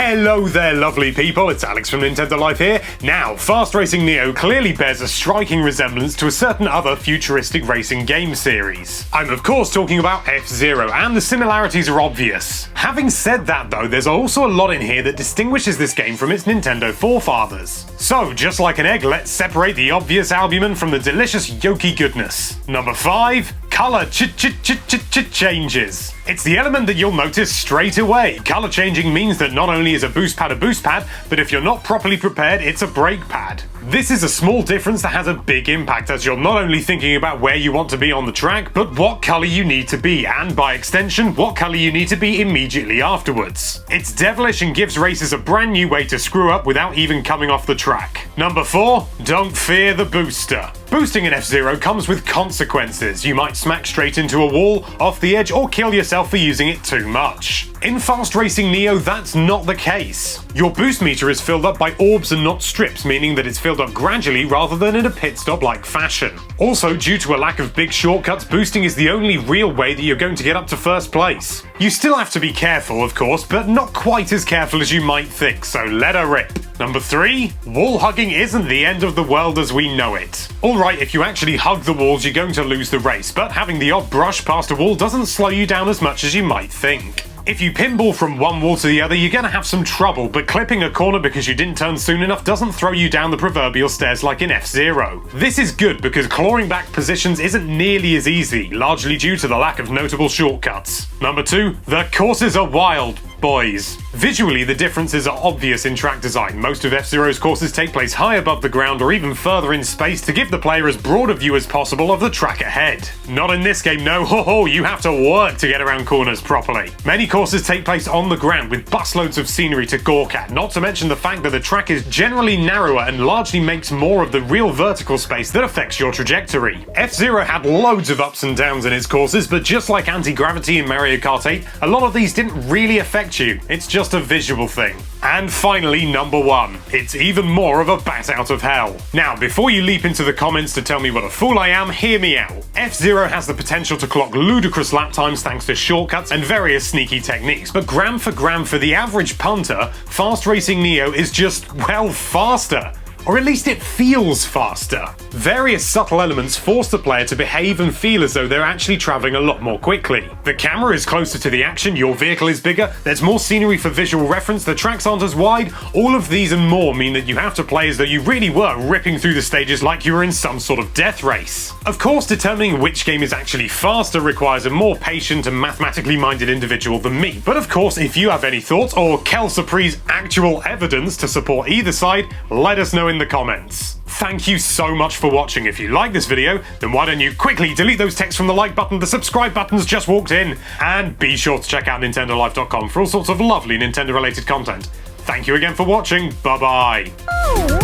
Hello there, lovely people, it's Alex from Nintendo Life here. Now, Fast Racing Neo clearly bears a striking resemblance to a certain other futuristic racing game series. I'm of course talking about F-Zero, and the similarities are obvious. Having said that though, there's also a lot in here that distinguishes this game from its Nintendo forefathers. So, just like an egg, let's separate the obvious albumin from the delicious yolky goodness. Number 5. Color changes. It's the element that you'll notice straight away. Color changing means that not only is a boost pad, but if you're not properly prepared, it's a brake pad. This is a small difference that has a big impact, as you're not only thinking about where you want to be on the track, but what color you need to be, and by extension, what color you need to be immediately afterwards. It's devilish and gives racers a brand new way to screw up without even coming off the track. Number 4. Don't fear the booster. Boosting in F-Zero comes with consequences. You might smack straight into a wall, off the edge, or kill yourself for using it too much. In Fast Racing Neo, that's not the case. Your boost meter is filled up by orbs and not strips, meaning that it's filled up gradually rather than in a pit stop-like fashion. Also, due to a lack of big shortcuts, boosting is the only real way that you're going to get up to first place. You still have to be careful, of course, but not quite as careful as you might think, so let her rip. Number 3. Wall hugging isn't the end of the world as we know it. Alright, if you actually hug the walls, you're going to lose the race, but having the odd brush past a wall doesn't slow you down as much as you might think. If you pinball from one wall to the other, you're going to have some trouble, but clipping a corner because you didn't turn soon enough doesn't throw you down the proverbial stairs like in F-Zero. This is good because clawing back positions isn't nearly as easy, largely due to the lack of notable shortcuts. Number 2. The courses are wild, boys. Visually, the differences are obvious in track design. Most of F-Zero's courses take place high above the ground or even further in space to give the player as broad a view as possible of the track ahead. Not in this game, no. You have to work to get around corners properly. Many courses take place on the ground with busloads of scenery to gawk at, not to mention the fact that the track is generally narrower and largely makes more of the real vertical space that affects your trajectory. F-Zero had loads of ups and downs in its courses, but just like anti-gravity in Mario Kart 8, a lot of these didn't really affect you. It's just a visual thing. And finally, number 1. It's even more of a bat out of hell. Now, before you leap into the comments to tell me what a fool I am, hear me out. F-Zero has the potential to clock ludicrous lap times thanks to shortcuts and various sneaky techniques, but gram for the average punter, Fast Racing Neo is just, well, faster. Or at least it feels faster. Various subtle elements force the player to behave and feel as though they're actually traveling a lot more quickly. The camera is closer to the action, your vehicle is bigger, there's more scenery for visual reference, the tracks aren't as wide. All of these and more mean that you have to play as though you really were ripping through the stages like you were in some sort of death race. Of course, determining which game is actually faster requires a more patient and mathematically minded individual than me. But of course, if you have any thoughts or Kelsupree's actual evidence to support either side, let us know in the comments. Thank you so much for watching. If you like this video, then why don't you quickly delete those texts from the like button, the subscribe button's just walked in, and be sure to check out nintendolife.com for all sorts of lovely Nintendo related content. Thank you again for watching, bye bye.